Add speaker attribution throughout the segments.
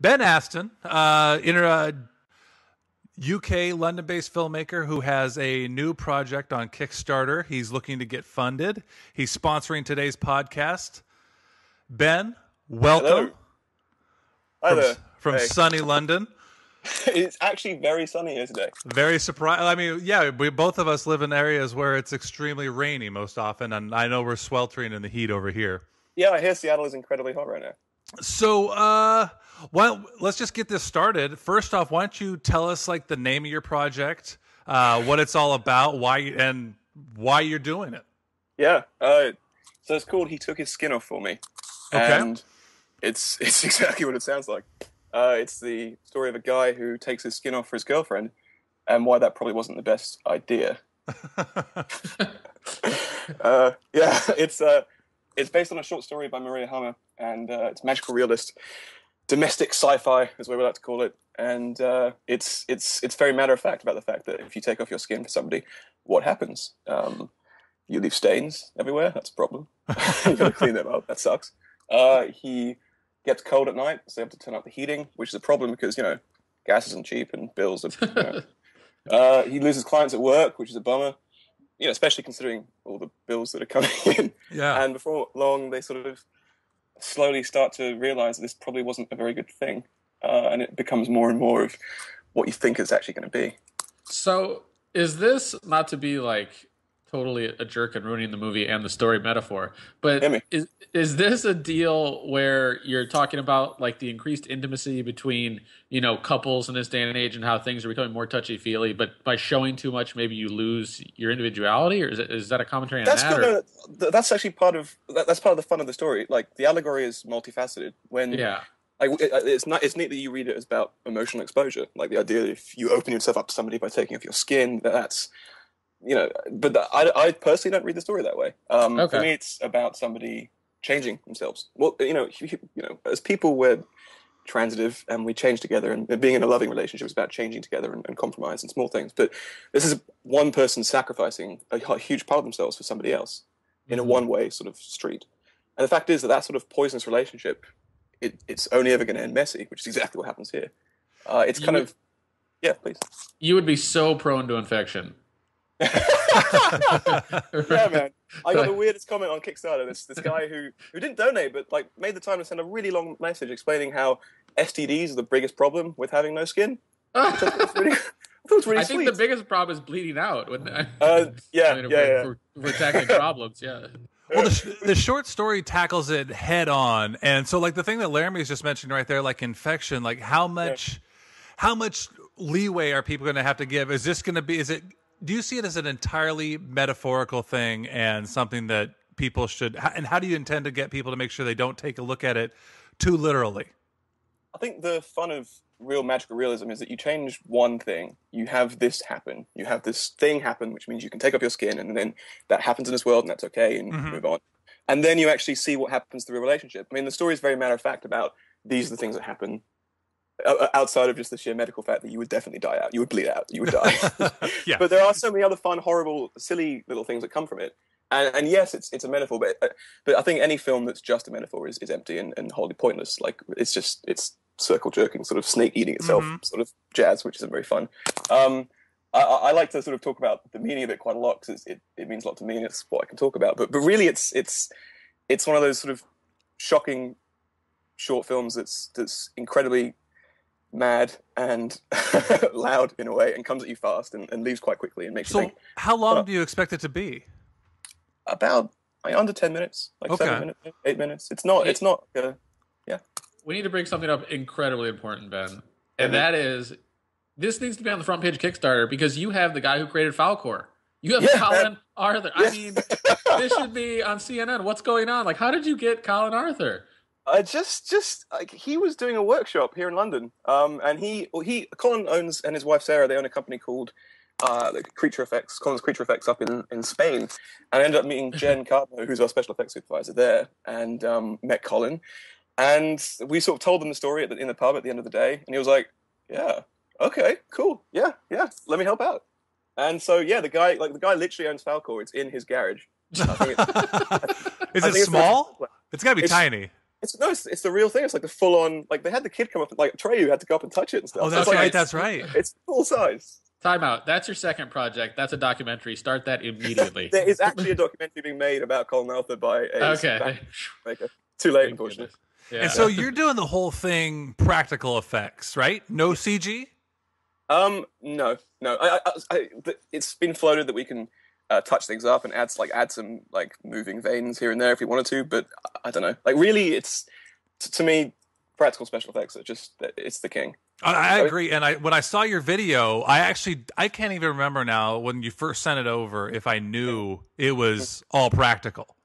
Speaker 1: Ben Aston, UK London-based filmmaker who has a new project on Kickstarter. He's looking to get funded. He's sponsoring today's podcast. Ben, welcome.
Speaker 2: Hello. Hi there.
Speaker 1: From sunny London.
Speaker 2: It's actually very sunny here today.
Speaker 1: Very surprised. I mean, yeah, both of us live in areas where it's extremely rainy most often, and I know we're sweltering in the heat over here.
Speaker 2: Yeah, I hear Seattle is incredibly hot right now.
Speaker 1: So, well, let's just get this started. First off, why don't you tell us like the name of your project, what it's all about, why you're doing it?
Speaker 2: Yeah. So it's called "He Took His Skin Off for Me," and it's exactly what it sounds like. It's the story of a guy who takes his skin off for his girlfriend, and why that probably wasn't the best idea. It's based on a short story by Maria Hammer, and it's magical realist, domestic sci-fi is what we like to call it. And it's very matter of fact about the fact that if you take off your skin for somebody, what happens? You leave stains everywhere. That's a problem. You got to clean them up. That sucks. He gets cold at night, so you have to turn up the heating, which is a problem because gas isn't cheap and bills are. He loses clients at work, which is a bummer. Especially considering all the bills that are coming in.
Speaker 1: Yeah.
Speaker 2: And before long, they sort of slowly start to realize that this probably wasn't a very good thing. And it becomes more and more of what you think it's actually going to be.
Speaker 3: So is this, not to be like totally a jerk and ruining the movie and the story metaphor, but is this a deal where you're talking about like the increased intimacy between, couples in this day and age and how things are becoming more touchy-feely, but by showing too much, maybe you lose your individuality? Or is that a commentary on that?
Speaker 2: No, that's actually part of the fun of the story. Like, the allegory is multifaceted. It's neat that you read it as about emotional exposure. Like, the idea that if you open yourself up to somebody by taking off your skin, that's... but I personally don't read the story that way. For me, it's about somebody changing themselves. Well, as people, we're transitive and we change together, and being in a loving relationship is about changing together and compromise and small things. But this is one person sacrificing a huge part of themselves for somebody else in a one-way sort of street. And the fact is that sort of poisonous relationship, it's only ever going to end messy, which is exactly what happens here. Yeah, please.
Speaker 3: You would be so prone to infection.
Speaker 2: Yeah, man. I got the weirdest comment on Kickstarter. This guy who didn't donate, but like made the time to send a really long message explaining how STDs are the biggest problem with having no skin. I thought it was really sweet.
Speaker 3: Think the biggest problem is bleeding out.
Speaker 2: We're
Speaker 3: tackling problems. Yeah.
Speaker 1: Well, the short story tackles it head on, and so like the thing that Laramie's just mentioned right there, like infection, like how much leeway are people going to have to give? Is this going to be? Do you see it as an entirely metaphorical thing and something that people should... And how do you intend to get people to make sure they don't take a look at it too literally?
Speaker 2: I think the fun of real magical realism is that you change one thing, you have this happen. You have this thing happen, which means you can take off your skin, and then that happens in this world, and that's okay, and move on. And then you actually see what happens to the relationship. I mean, the story is very matter of fact about these are the things that happen outside of just the sheer medical fact that you would definitely die out. You would bleed out. You would die.
Speaker 1: Yeah.
Speaker 2: But there are so many other fun, horrible, silly little things that come from it. And yes, it's a metaphor, but I think any film that's just a metaphor is empty and wholly pointless. Like, it's circle jerking, sort of snake eating itself sort of jazz, which isn't very fun. I like to sort of talk about the meaning of it quite a lot because it means a lot to me and it's what I can talk about. But really it's one of those sort of shocking short films that's incredibly mad and loud in a way, and comes at you fast and leaves quite quickly and makes you think.
Speaker 1: So how long do you expect it to be?
Speaker 2: About under 10 minutes, 7 minutes, 8 minutes. It's not. Yeah.
Speaker 3: We need to bring something up incredibly important, Ben, and that is this needs to be on the front page Kickstarter because you have the guy who created Falcor. You have Colin Arthur. Yeah. I mean, this should be on CNN. What's going on? Like, how did you get Colin Arthur?
Speaker 2: Just like he was doing a workshop here in London, and Colin owns, and his wife Sarah, they own a company called Creature Effects, Colin's Creature Effects up in Spain, and I ended up meeting Jen Cardno, who's our special effects supervisor there, and met Colin, and we sort of told him the story in the pub at the end of the day, and he was like, "Yeah, okay, cool, yeah, let me help out." And so the guy literally owns Falcor. It's in his garage.
Speaker 1: Is it small? It's got to be tiny.
Speaker 2: It's the real thing. It's like the full on, like they had the kid come up, like Trey, who had to go up and touch it and stuff.
Speaker 1: Oh, that's right. That's right.
Speaker 2: It's full size.
Speaker 3: Time out. That's your second project. That's a documentary. Start that immediately.
Speaker 2: There is actually a documentary being made about Colin Alpha by a maker. Too late, unfortunately.
Speaker 3: Yeah.
Speaker 1: And so you're doing the whole thing practical effects, right? No CG?
Speaker 2: No. It's been floated that we can touch things up and add some like moving veins here and there if we wanted to, but I don't know. Like really, it's to me, practical special effects are it's the king.
Speaker 1: I agree. And when I saw your video, I can't even remember now when you first sent it over if I knew it was all practical.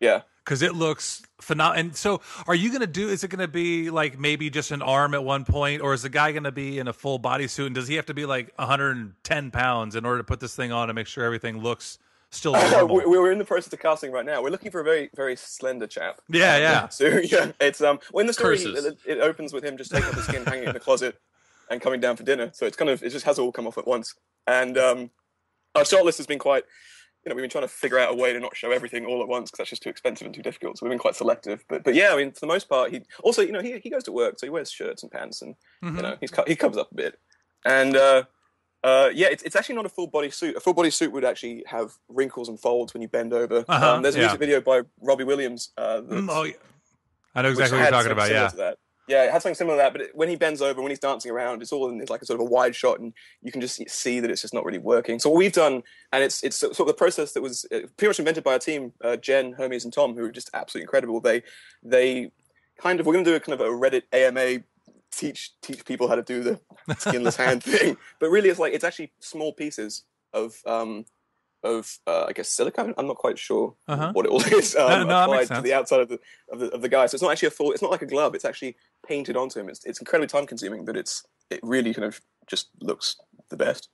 Speaker 2: Yeah.
Speaker 1: Because it looks phenomenal. And so are you going to is it going to be like maybe just an arm at one point, or is the guy going to be in a full bodysuit? And does he have to be like 110 pounds in order to put this thing on and make sure everything looks still normal?
Speaker 2: We're in the process of casting right now. We're looking for a very, very slender chap.
Speaker 1: Yeah.
Speaker 2: So yeah, it's when the story it opens with him just taking off the skin, hanging in the closet, and coming down for dinner. So it just has all come off at once. And our shot list has been quite. We've been trying to figure out a way to not show everything all at once because that's just too expensive and too difficult. So we've been quite selective. But yeah, I mean, for the most part, he also he goes to work, so he wears shirts and pants, and he covers up a bit. And it's actually not a full body suit. A full body suit would actually have wrinkles and folds when you bend over. There's a music video by Robbie Williams.
Speaker 1: I know exactly what you're talking about. Yeah.
Speaker 2: Yeah, it has something similar to that, but when he bends over, when he's dancing around, it's all in like a sort of a wide shot, and you can just see that it's just not really working. So what we've done, and it's sort of the process that was pretty much invented by our team, Jen, Hermes, and Tom, who are just absolutely incredible. They kind of, we're going to do a kind of a Reddit AMA teach people how to do the skinless hand thing, but really it's actually small pieces of I guess silicone. I'm not quite sure what it all is. Applied to the outside of the guy. So it's not actually it's not like a glove. It's actually painted onto him. It's incredibly time consuming, but it really kind of just looks the best.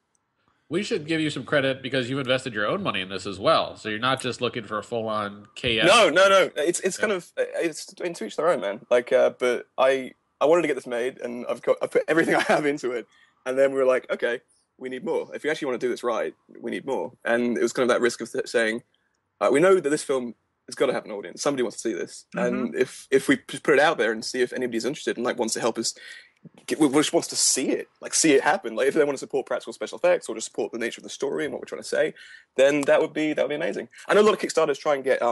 Speaker 3: We should give you some credit because you invested your own money in this as well. So you're not just looking for a full on KS.
Speaker 2: No. It's kind of it's to each their own, man. Like, but I wanted to get this made, and I put everything I have into it, and then we were like, okay, we need more. If you actually want to do this right, we need more. And it was kind of that risk of saying, we know that this film has got to have an audience. Somebody wants to see this. And if we put it out there and see if anybody's interested and like wants to help us, just wants to see it happen. Like if they want to support practical special effects or just support the nature of the story and what we're trying to say, then that would be amazing. I know a lot of Kickstarters try and get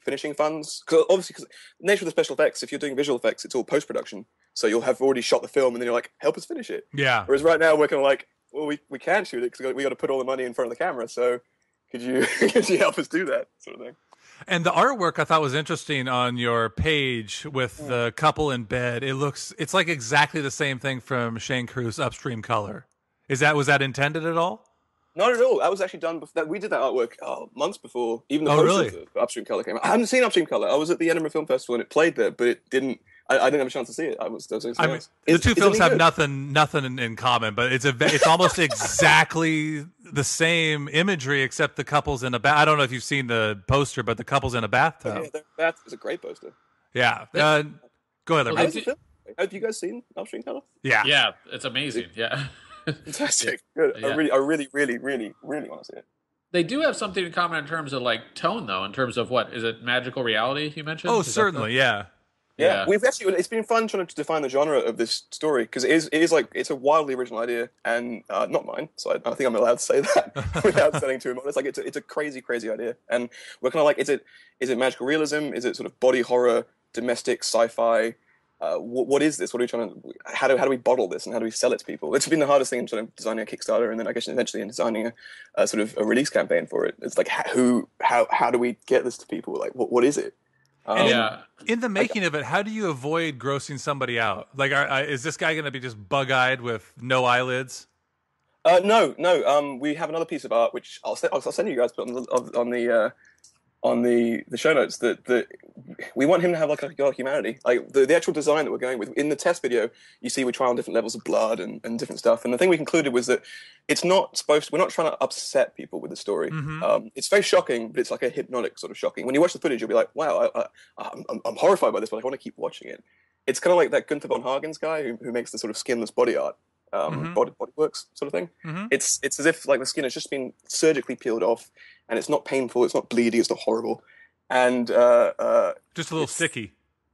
Speaker 2: finishing funds because the nature of the special effects, if you're doing visual effects, it's all post-production. So you'll have already shot the film and then you're like, help us finish it.
Speaker 1: Yeah.
Speaker 2: Whereas right now we're kind of like, well, we can't shoot it because we got to put all the money in front of the camera. So could you help us do that sort of thing?
Speaker 1: And the artwork I thought was interesting on your page with the couple in bed. It's like exactly the same thing from Shane Crew's Upstream Color. Was that intended at all?
Speaker 2: Not at all. That was actually done before. We did that artwork months before even the poster for Upstream Color came out. I haven't seen Upstream Color. I was at the Edinburgh Film Festival and it played there, but it didn't. I didn't have a chance to see it.
Speaker 1: The two films have nothing in common, but it's almost exactly the same imagery, except the couple's in a bath. I don't know if you've seen the poster, but the couple's in a bathtub.
Speaker 2: Yeah, it's a great poster.
Speaker 1: Yeah. Go ahead.
Speaker 2: Have you guys seen Upstream Color?
Speaker 1: Yeah.
Speaker 3: Yeah, it's amazing. Yeah.
Speaker 2: Fantastic. Good. Yeah. I really want to see it.
Speaker 3: They do have something in common in terms of like tone, though. In terms of what is it? Magical reality? You mentioned.
Speaker 1: Oh, certainly. Yeah.
Speaker 2: Yeah, it's been fun trying to define the genre of this story because it is like it's a wildly original idea and not mine. So I think I'm allowed to say that without sounding too much. It's like it's a crazy idea, and we're kind of like, is it magical realism? Is it sort of body horror, domestic sci-fi? What is this? What are we trying to? How do we bottle this and how do we sell it to people? It's been the hardest thing in sort of designing a Kickstarter and then I guess eventually in designing a sort of a release campaign for it. It's like how do we get this to people? Like what is it?
Speaker 1: In the making of it, how do you avoid grossing somebody out? Like, is this guy going to be just bug-eyed with no eyelids?
Speaker 2: No. We have another piece of art which I'll send you guys, but on the show notes that we want him to have like a humanity. Like the actual design that we're going with in the test video, you see we try on different levels of blood and different stuff. And the thing we concluded was that we're not trying to upset people with the story. It's very shocking, but it's like a hypnotic sort of shocking. When you watch the footage, you'll be like, wow, I'm horrified by this, but I want to keep watching it. It's kind of like that Gunther von Hagen's guy who makes the sort of skinless body art. Bodyworks sort of thing. It's as if like the skin has just been surgically peeled off, and it's not painful, it's not bleeding, it's not horrible, and
Speaker 1: just a little sticky.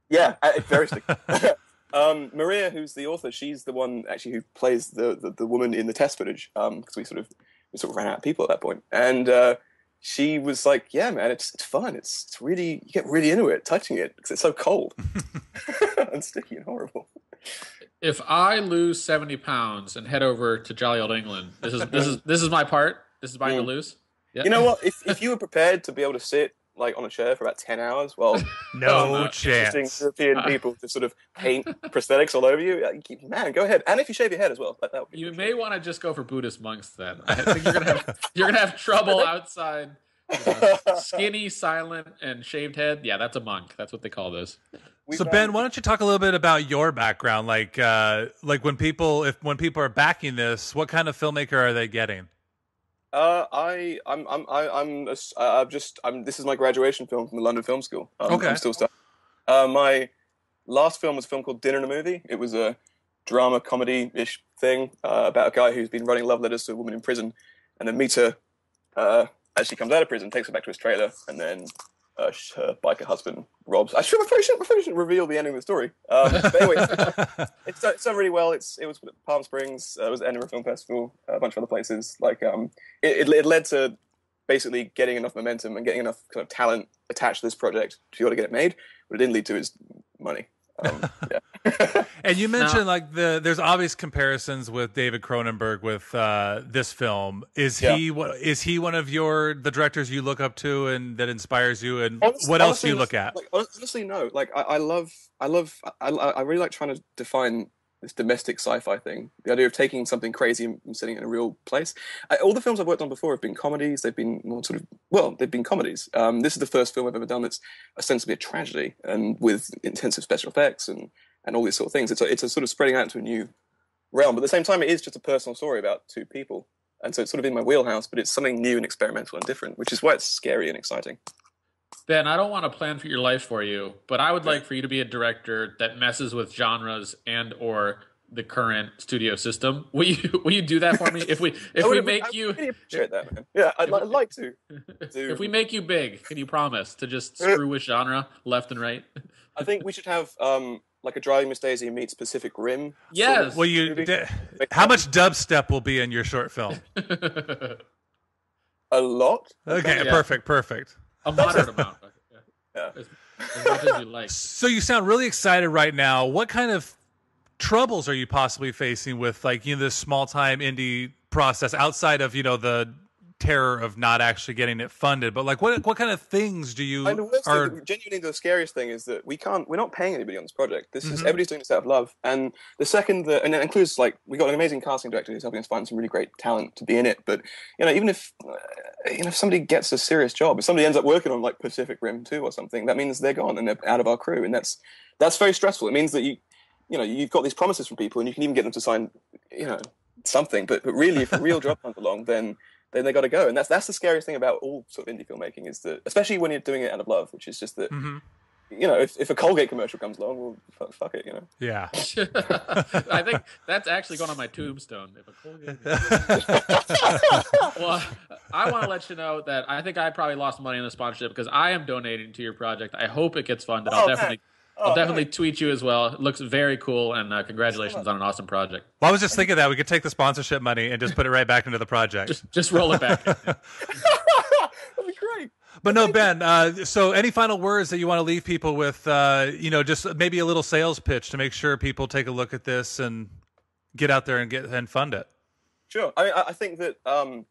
Speaker 2: Yeah, very sticky. Maria, who's the author, she's the one actually who plays the woman in the test footage. Because we sort of ran out of people at that point, and she was like, "Yeah, man, it's fun. It's really, you get really into it, touching it because it's so cold and sticky and horrible."
Speaker 3: If I lose 70 pounds and head over to jolly old England, this is my part. This is mine to lose.
Speaker 2: Yeah. You know what? If you were prepared to be able to sit like on a chair for about 10 hours, well,
Speaker 1: no chance.
Speaker 2: European people to sort of paint prosthetics all over you, man, go ahead. And if you shave your head as well,
Speaker 3: you may want to just go for Buddhist monks then. I think you're gonna have trouble outside. Skinny, silent, and shaved head. Yeah, that's a monk. That's what they call those.
Speaker 1: So Ben, why don't you talk a little bit about your background? Like when people are backing this, what kind of filmmaker are they getting?
Speaker 2: This is my graduation film from the London Film School.
Speaker 1: Okay.
Speaker 2: I'm still studying. My last film was a film called Dinner and a Movie. It was a drama comedy-ish thing about a guy who's been writing love letters to a woman in prison, and then meets her as she comes out of prison, takes her back to his trailer, and then her biker husband robs. I probably shouldn't reveal the ending of the story. But anyway, it's done really well. It was Palm Springs. It was Edinburgh Film Festival, a bunch of other places. Like it led to basically getting enough momentum and getting enough kind of talent attached to this project to be able to get it made. What it didn't lead to is money. Yeah.
Speaker 1: And you mentioned there's obvious comparisons with David Cronenberg with this film. Is he one of the directors you look up to and that inspires you? And what else do you look at?
Speaker 2: Honestly, no. Like I really like trying to define this domestic sci-fi thing. The idea of taking something crazy and setting it in a real place. All the films I've worked on before have been comedies. They've been more they've been comedies. This is the first film I've ever done that's ostensibly a tragedy and with intensive special effects and all these sort of things. It's a sort of spreading out into a new realm. But at the same time, it is just a personal story about two people. And so it's sort of in my wheelhouse, but it's something new and experimental and different, which is why it's scary and exciting.
Speaker 3: Ben, I don't want to plan for your life for you, but I would like for you to be a director that messes with genres and or the current studio system. Will you do that for me? If we make you,
Speaker 2: I really appreciate that, man. Yeah, I'd like to.
Speaker 3: If we make you big, can you promise to just screw with genre left and right?
Speaker 2: I think we should have like a Driving Miss Daisy meets Pacific Rim.
Speaker 3: Yes.
Speaker 1: Well, how much dubstep will be in your short film?
Speaker 2: A lot.
Speaker 1: Okay, yeah. Perfect.
Speaker 3: A moderate amount.
Speaker 2: Yeah.
Speaker 3: As much as you like.
Speaker 1: So you sound really excited right now. What kind of troubles are you possibly facing with this small time indie process outside of the terror of not actually getting it funded? But what kind of things do you
Speaker 2: genuinely the scariest thing is that we're not paying anybody on this project. This is everybody's doing this out of love. And the second and it includes we got an amazing casting director who's helping us find some really great talent to be in it. But even if somebody gets a serious job, if somebody ends up working on Pacific Rim 2 or something, that means they're gone and they're out of our crew, and that's very stressful. It means that you've got these promises from people and you can even get them to sign something, but really if a real job comes along, then they got to go. And that's the scariest thing about all sort of indie filmmaking, is that, especially when you're doing it out of love, which is just that, if a Colgate commercial comes along, well, fuck it,
Speaker 1: Yeah.
Speaker 3: I think that's actually going on my tombstone. If a Colgate Well, I want to let you know that I think I probably lost money on the sponsorship because I am donating to your project. I hope it gets funded. I'll definitely tweet you as well. It looks very cool, and congratulations on an awesome project.
Speaker 1: Well, I was just thinking that we could take the sponsorship money and just put it right back into the project.
Speaker 3: Just roll it back.
Speaker 2: That'd be great.
Speaker 1: But no, Ben, so any final words that you want to leave people with, just maybe a little sales pitch to make sure people take a look at this and get out there and fund it?
Speaker 2: Sure. I think that, not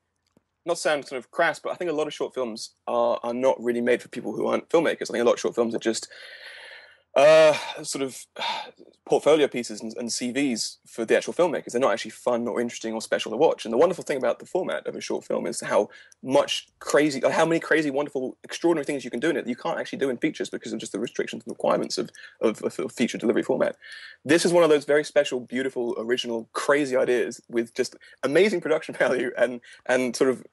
Speaker 2: to sound sort of crass, but I think a lot of short films are not really made for people who aren't filmmakers. I think a lot of short films are just sort of portfolio pieces and CVs for the actual filmmakers. They're not actually fun or interesting or special to watch. And the wonderful thing about the format of a short film is how many crazy, wonderful, extraordinary things you can do in it that you can't actually do in features because of just the restrictions and requirements of feature delivery format. This is one of those very special, beautiful, original, crazy ideas with just amazing production value and sort of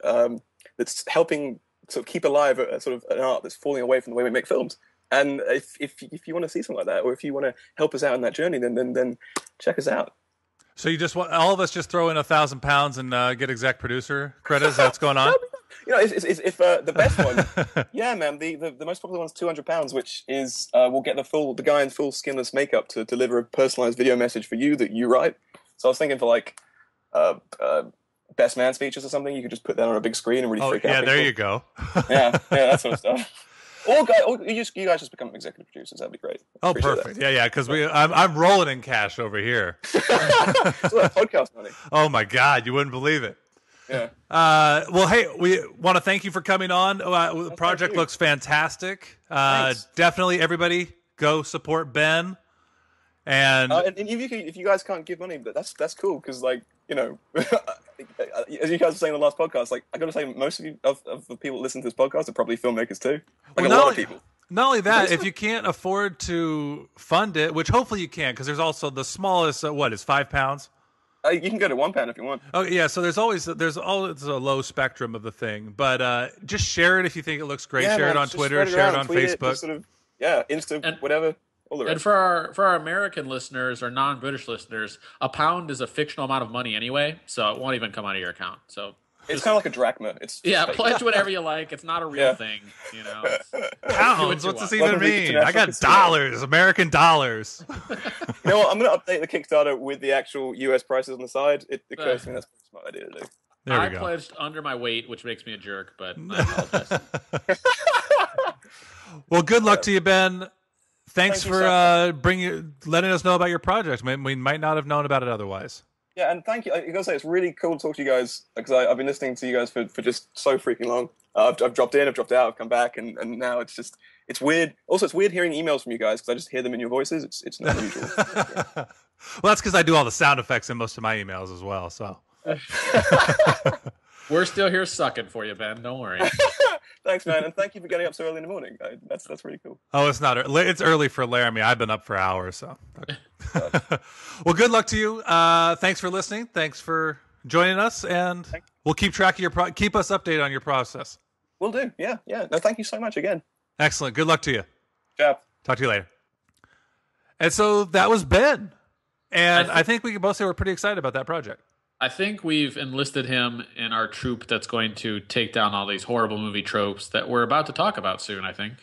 Speaker 2: that's helping sort of keep alive sort of an art that's falling away from the way we make films. And if you want to see something like that, or if you want to help us out in that journey, then check us out.
Speaker 1: So you just want all of us just throw in £1,000 and get exec producer credits? That's going on.
Speaker 2: if the best one, yeah, man, the most popular one's £200, which is we'll get the guy in full skinless makeup to deliver a personalized video message for you that you write. So I was thinking for like best man speeches or something, you could just put that on a big screen and really freak out.
Speaker 1: Yeah,
Speaker 2: people.
Speaker 1: there you go.
Speaker 2: yeah, that sort of stuff. Or you guys just become executive producers. That'd be great.
Speaker 1: Perfect. That. Yeah, because I'm rolling in cash over here.
Speaker 2: So that podcast money.
Speaker 1: Oh my God, you wouldn't believe it.
Speaker 2: Yeah.
Speaker 1: Well, hey, we want to thank you for coming on. The project looks fantastic. Definitely, everybody go support Ben. And
Speaker 2: if you guys can't give money, that's cool because as you guys were saying in the last podcast, I got to say, most of you of the people that listen to this podcast are probably filmmakers too. A lot of people.
Speaker 1: Not only that, if you can't afford to fund it, which hopefully you can, because there's also the smallest. What is £5?
Speaker 2: You can go to £1 if you want.
Speaker 1: Oh yeah, so there's always a low spectrum of the thing, but just share it if you think it looks great. Share it on Twitter, share it on Facebook.
Speaker 2: Insta, whatever.
Speaker 3: And for our American listeners or non-British listeners, £1 is a fictional amount of money anyway, so it won't even come out of your account. So
Speaker 2: it's kind of like a drachma.
Speaker 3: Pledge whatever you like. It's not a real thing,
Speaker 1: Pounds? What's this even mean? I got dollars, American dollars.
Speaker 2: You know what? I'm going to update the Kickstarter with the actual US prices on the side. It occurs to me that's a smart idea to do.
Speaker 3: I pledged under my weight, which makes me a jerk, but I apologize.
Speaker 1: Well, good luck to you, Ben. Thanks for letting us know about your project. We might not have known about it otherwise.
Speaker 2: Yeah, and thank you. I gotta say, it's really cool to talk to you guys because I've been listening to you guys for just so freaking long. I've dropped in, I've dropped out, I've come back, and now it's weird. Also, it's weird hearing emails from you guys because I just hear them in your voices. It's not unusual.
Speaker 1: Well, that's because I do all the sound effects in most of my emails as well. So
Speaker 3: we're still here sucking for you, Ben. Don't worry.
Speaker 2: Thanks, man, and thank you for getting up so early in the morning. That's really cool.
Speaker 1: Oh, it's not. It's early for Laramie. I've been up for hours. So, well, good luck to you. Thanks for listening. Thanks for joining us, and we'll keep track of keep us updated on your process.
Speaker 2: We'll do. Yeah. No, thank you so much again.
Speaker 1: Excellent. Good luck to you.
Speaker 2: Ciao.
Speaker 1: Talk to you later. And so that was Ben, and I think we can both say we're pretty excited about that project.
Speaker 3: I think we've enlisted him in our troupe that's going to take down all these horrible movie tropes that we're about to talk about soon, I think.